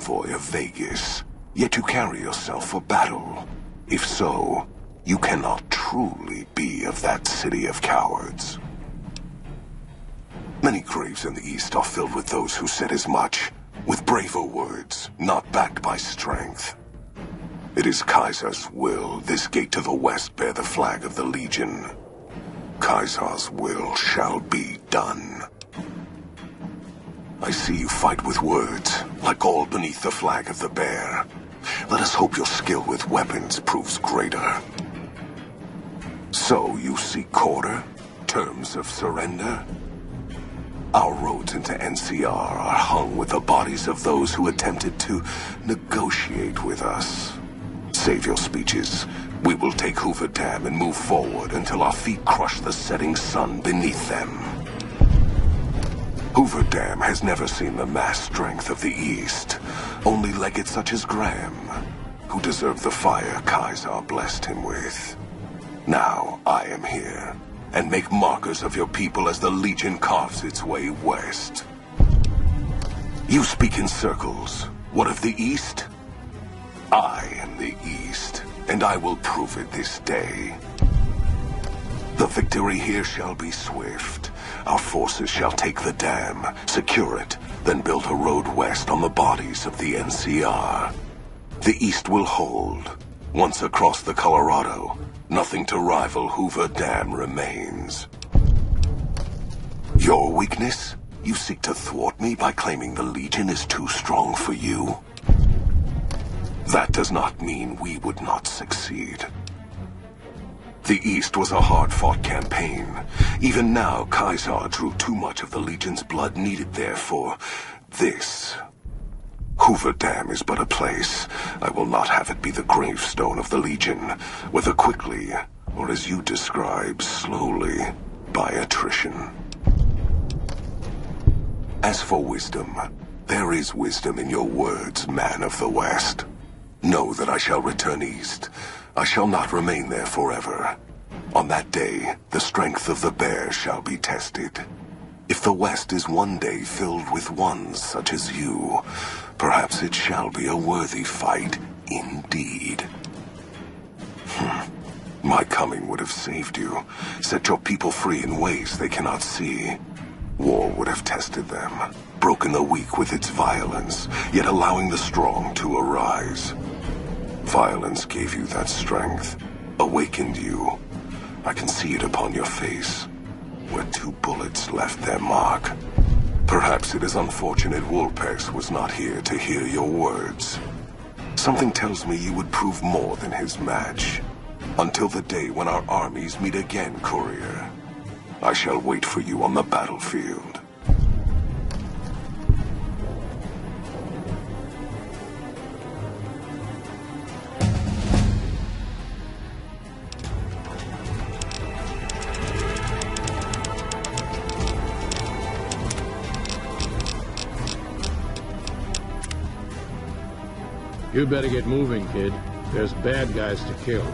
envoy of Vegas, yet you carry yourself for battle. If so, you cannot truly be of that city of cowards. Many graves in the East are filled with those who said as much, with braver words, not backed by strength. It is Caesar's will this gate to the west bear the flag of the Legion. Caesar's will shall be done. I see you fight with words, like all beneath the flag of the bear. Let us hope your skill with weapons proves greater. So you seek quarter? Terms of surrender? Our roads into NCR are hung with the bodies of those who attempted to negotiate with us. Save your speeches. We will take Hoover Dam and move forward until our feet crush the setting sun beneath them. Hoover Dam has never seen the mass strength of the East. Only legates such as Graham, who deserve the fire Caesar blessed him with. Now I am here, and make markers of your people as the Legion carves its way west. You speak in circles. What of the East? I am the East, and I will prove it this day. The victory here shall be swift. Our forces shall take the dam, secure it, then build a road west on the bodies of the NCR. The East will hold. Once across the Colorado, nothing to rival Hoover Dam remains. Your weakness? You seek to thwart me by claiming the Legion is too strong for you? That does not mean we would not succeed. The East was a hard-fought campaign. Even now, Caesar drew too much of the Legion's blood needed there for this. Hoover Dam is but a place. I will not have it be the gravestone of the Legion, whether quickly, or as you describe, slowly, by attrition. As for wisdom, there is wisdom in your words, man of the West. Know that I shall return east. I shall not remain there forever. On that day, the strength of the bear shall be tested. If the West is one day filled with ones such as you, perhaps it shall be a worthy fight indeed. My coming would have saved you, set your people free in ways they cannot see. War would have tested them, broken the weak with its violence, yet allowing the strong to arise. Violence gave you that strength, awakened you. I can see it upon your face, where 2 bullets left their mark. Perhaps it is unfortunate Wolpex was not here to hear your words. Something tells me you would prove more than his match. Until the day when our armies meet again, Courier. I shall wait for you on the battlefield. You better get moving, kid. There's bad guys to kill.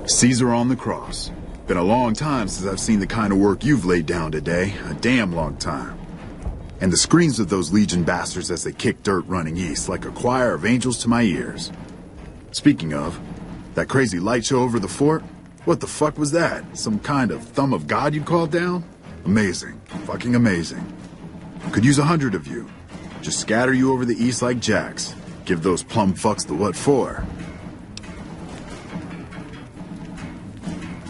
Caesar on the cross. Been a long time since I've seen the kind of work you've laid down today. A damn long time. And the screams of those Legion bastards as they kick dirt running east like a choir of angels to my ears. Speaking of, that crazy light show over the fort? What the fuck was that? Some kind of thumb of God you called down? Amazing. Fucking amazing. Could use 100 of you. Just scatter you over the east like jacks. Give those plum fucks the what for.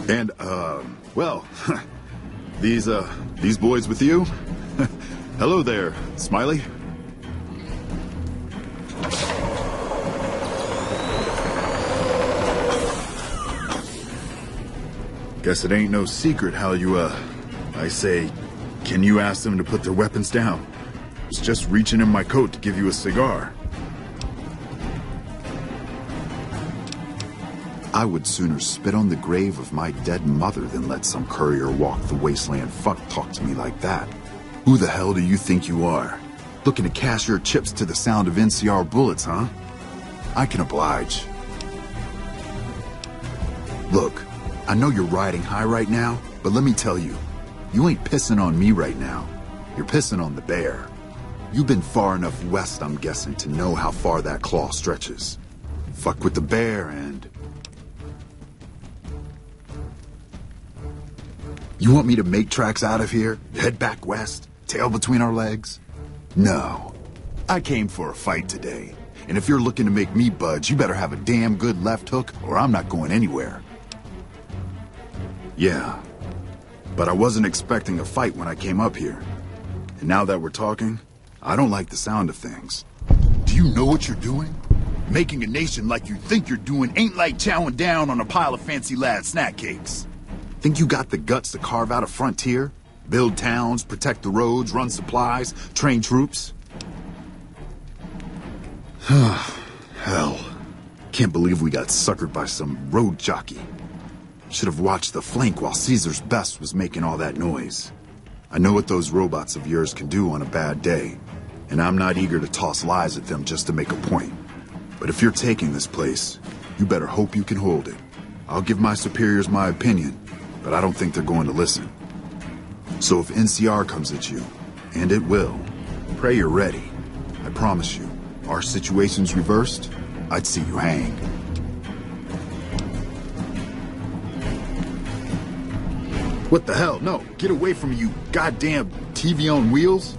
And, well, these boys with you? Hello there, Smiley. Guess it ain't no secret how you, I say, can you ask them to put their weapons down? It's just reaching in my coat to give you a cigar. I would sooner spit on the grave of my dead mother than let some courier walk the wasteland fuck talk to me like that. Who the hell do you think you are? Looking to cash your chips to the sound of NCR bullets, huh? I can oblige. Look, I know you're riding high right now, but let me tell you, you ain't pissing on me right now. You're pissing on the bear. You've been far enough west, I'm guessing, to know how far that claw stretches. Fuck with the bear and... You want me to make tracks out of here? Head back west? Tail between our legs? No. I came for a fight today. And if you're looking to make me budge, you better have a damn good left hook or I'm not going anywhere. Yeah. But I wasn't expecting a fight when I came up here. And now that we're talking, I don't like the sound of things. Do you know what you're doing? Making a nation like you think you're doing ain't like chowing down on a pile of fancy lad snack cakes. Think you got the guts to carve out a frontier? Build towns, protect the roads, run supplies, train troops? Hell. Can't believe we got suckered by some road jockey. Should have watched the flank while Caesar's best was making all that noise. I know what those robots of yours can do on a bad day, and I'm not eager to toss lies at them just to make a point. But if you're taking this place, you better hope you can hold it. I'll give my superiors my opinion, but I don't think they're going to listen. So if NCR comes at you, and it will, pray you're ready. I promise you, our situation's reversed, I'd see you hang. What the hell? No, get away from me, you goddamn TV on wheels.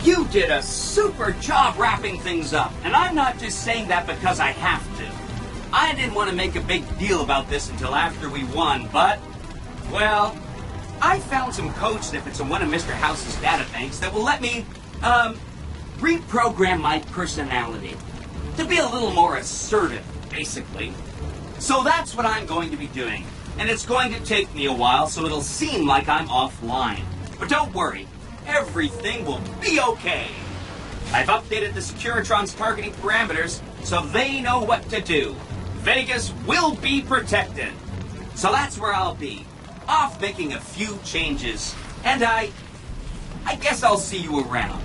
You did a super job wrapping things up, and I'm not just saying that because I have to. I didn't want to make a big deal about this until after we won, but, well, I found some code snippets in one of Mr. House's databanks that will let me, reprogram my personality to be a little more assertive, basically. So that's what I'm going to be doing, and it's going to take me a while, so it'll seem like I'm offline. But don't worry. Everything will be okay. I've updated the Securitron's targeting parameters so they know what to do. Vegas will be protected. So that's where I'll be. Off making a few changes. And I guess I'll see you around.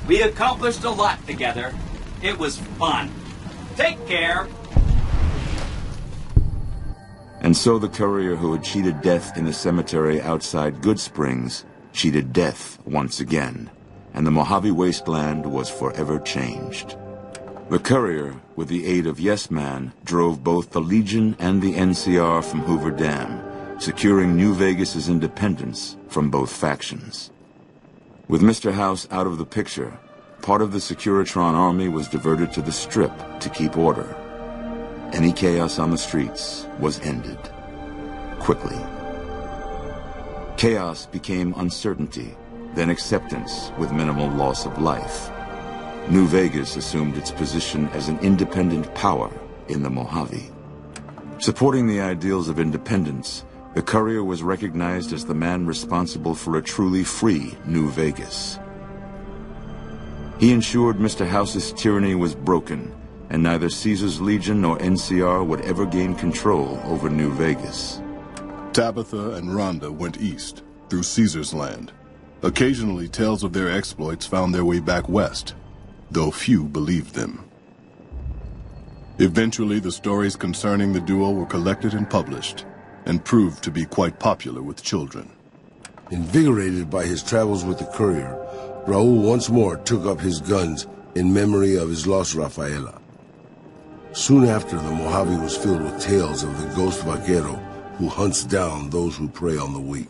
We accomplished a lot together. It was fun. Take care. And so the courier who had cheated death in the cemetery outside Goodsprings cheated death once again, and the Mojave Wasteland was forever changed. The courier, with the aid of Yes Man, drove both the Legion and the NCR from Hoover Dam, securing New Vegas's independence from both factions. With Mr. House out of the picture, part of the Securitron army was diverted to the Strip to keep order. Any chaos on the streets was ended. Quickly. Chaos became uncertainty, then acceptance with minimal loss of life. New Vegas assumed its position as an independent power in the Mojave. Supporting the ideals of independence, the courier was recognized as the man responsible for a truly free New Vegas. He ensured Mr. House's tyranny was broken, and neither Caesar's Legion nor NCR would ever gain control over New Vegas. Tabitha and Rhonda went east, through Caesar's land. Occasionally, tales of their exploits found their way back west, though few believed them. Eventually, the stories concerning the duo were collected and published, and proved to be quite popular with children. Invigorated by his travels with the courier, Raul once more took up his guns in memory of his lost Rafaela. Soon after, the Mojave was filled with tales of the ghost vaquero who hunts down those who prey on the weak.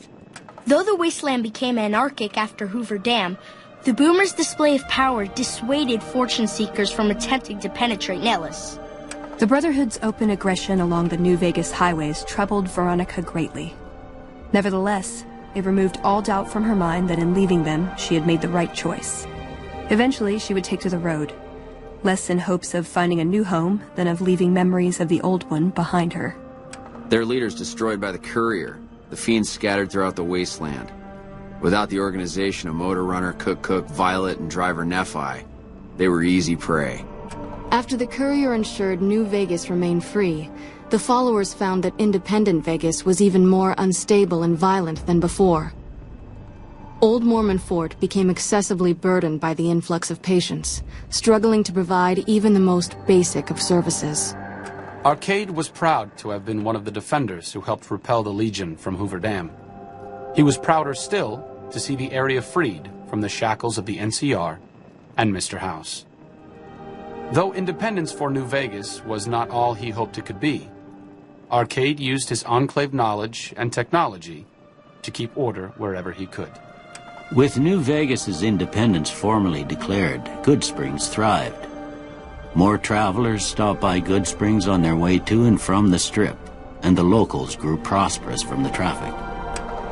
Though the wasteland became anarchic after Hoover Dam, The Boomers' display of power dissuaded fortune seekers from attempting to penetrate Nellis. The Brotherhood's open aggression along the New Vegas highways troubled Veronica greatly. Nevertheless, it removed all doubt from her mind that in leaving them, she had made the right choice. Eventually, she would take to the road, less in hopes of finding a new home than of leaving memories of the old one behind her. Their leaders destroyed by the Courier, the fiends scattered throughout the wasteland. Without the organization of Motor Runner, Cook, Violet, and driver Nephi, they were easy prey. After the Courier ensured New Vegas remained free, the followers found that independent Vegas was even more unstable and violent than before. Old Mormon Fort became excessively burdened by the influx of patients, struggling to provide even the most basic of services. Arcade was proud to have been one of the defenders who helped repel the Legion from Hoover Dam. He was prouder still to see the area freed from the shackles of the NCR and Mr. House. Though independence for New Vegas was not all he hoped it could be, Arcade used his Enclave knowledge and technology to keep order wherever he could. With New Vegas's independence formally declared, Goodsprings thrived. More travelers stopped by Goodsprings on their way to and from the Strip, and the locals grew prosperous from the traffic.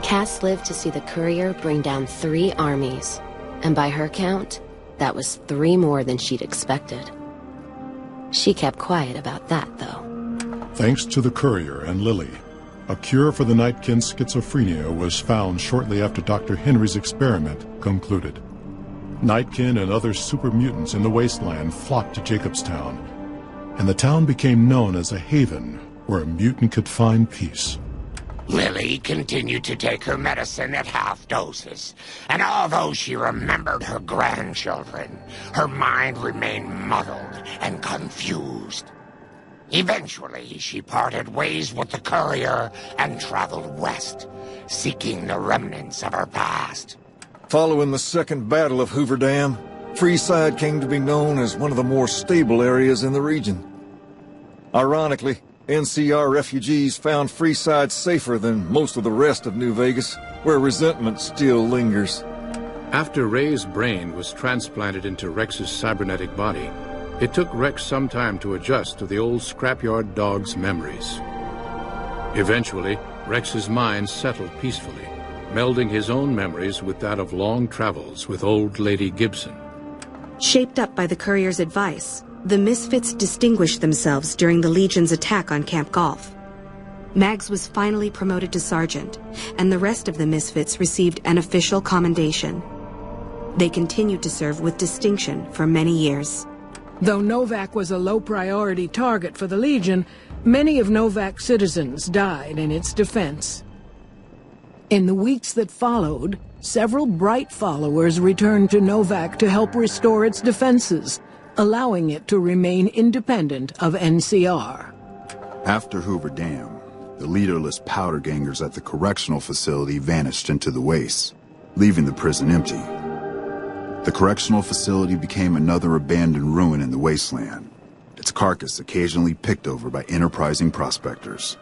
Cass lived to see the Courier bring down 3 armies, and by her count, that was 3 more than she'd expected. She kept quiet about that, though. Thanks to the Courier and Lily, a cure for the Nightkin schizophrenia was found shortly after Dr. Henry's experiment concluded. Nightkin and other super mutants in the wasteland flocked to Jacobstown, and the town became known as a haven where a mutant could find peace. Lily continued to take her medicine at half doses, and although she remembered her grandchildren, her mind remained muddled and confused. Eventually, she parted ways with the Courier and traveled west, seeking the remnants of her past. Following the Second Battle of Hoover Dam, Freeside came to be known as one of the more stable areas in the region. Ironically, NCR refugees found Freeside safer than most of the rest of New Vegas, where resentment still lingers. After Ray's brain was transplanted into Rex's cybernetic body, it took Rex some time to adjust to the old scrapyard dog's memories. Eventually, Rex's mind settled peacefully, melding his own memories with that of long travels with old Lady Gibson. Shaped up by the Courier's advice, the Misfits distinguished themselves during the Legion's attack on Camp Golf. Mags was finally promoted to sergeant, and the rest of the Misfits received an official commendation. They continued to serve with distinction for many years. Though Novac was a low-priority target for the Legion, many of Novac's citizens died in its defense. In the weeks that followed, several bright followers returned to Novac to help restore its defenses, allowing it to remain independent of NCR. After Hoover Dam, the leaderless powder gangers at the correctional facility vanished into the wastes, leaving the prison empty. The correctional facility became another abandoned ruin in the wasteland, its carcass occasionally picked over by enterprising prospectors.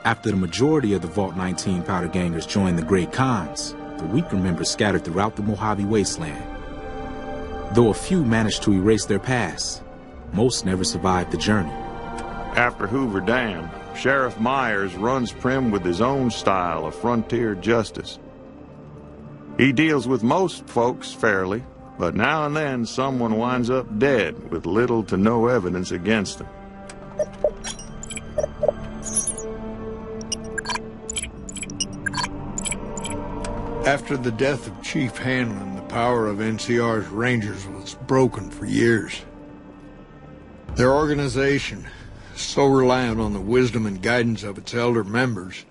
After the majority of the Vault 19 powder gangers joined the Great Khans, the weaker members scattered throughout the Mojave wasteland. Though a few managed to erase their past, most never survived the journey. After Hoover Dam, Sheriff Myers runs Primm with his own style of frontier justice. He deals with most folks fairly, but now and then someone winds up dead with little to no evidence against them. After the death of Chief Hanlon, the power of NCR's Rangers was broken for years. Their organization, so reliant on the wisdom and guidance of its elder members,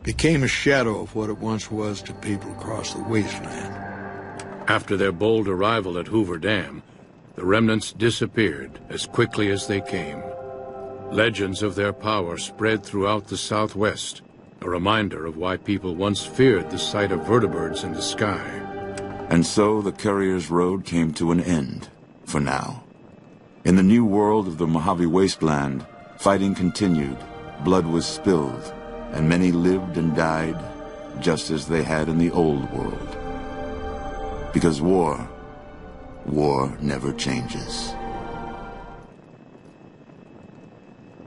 became a shadow of what it once was to people across the wasteland. After their bold arrival at Hoover Dam, the remnants disappeared as quickly as they came. Legends of their power spread throughout the Southwest, a reminder of why people once feared the sight of vertibirds in the sky. And so the Courier's road came to an end, for now. In the new world of the Mojave Wasteland, fighting continued, blood was spilled, and many lived and died just as they had in the old world. Because war never changes.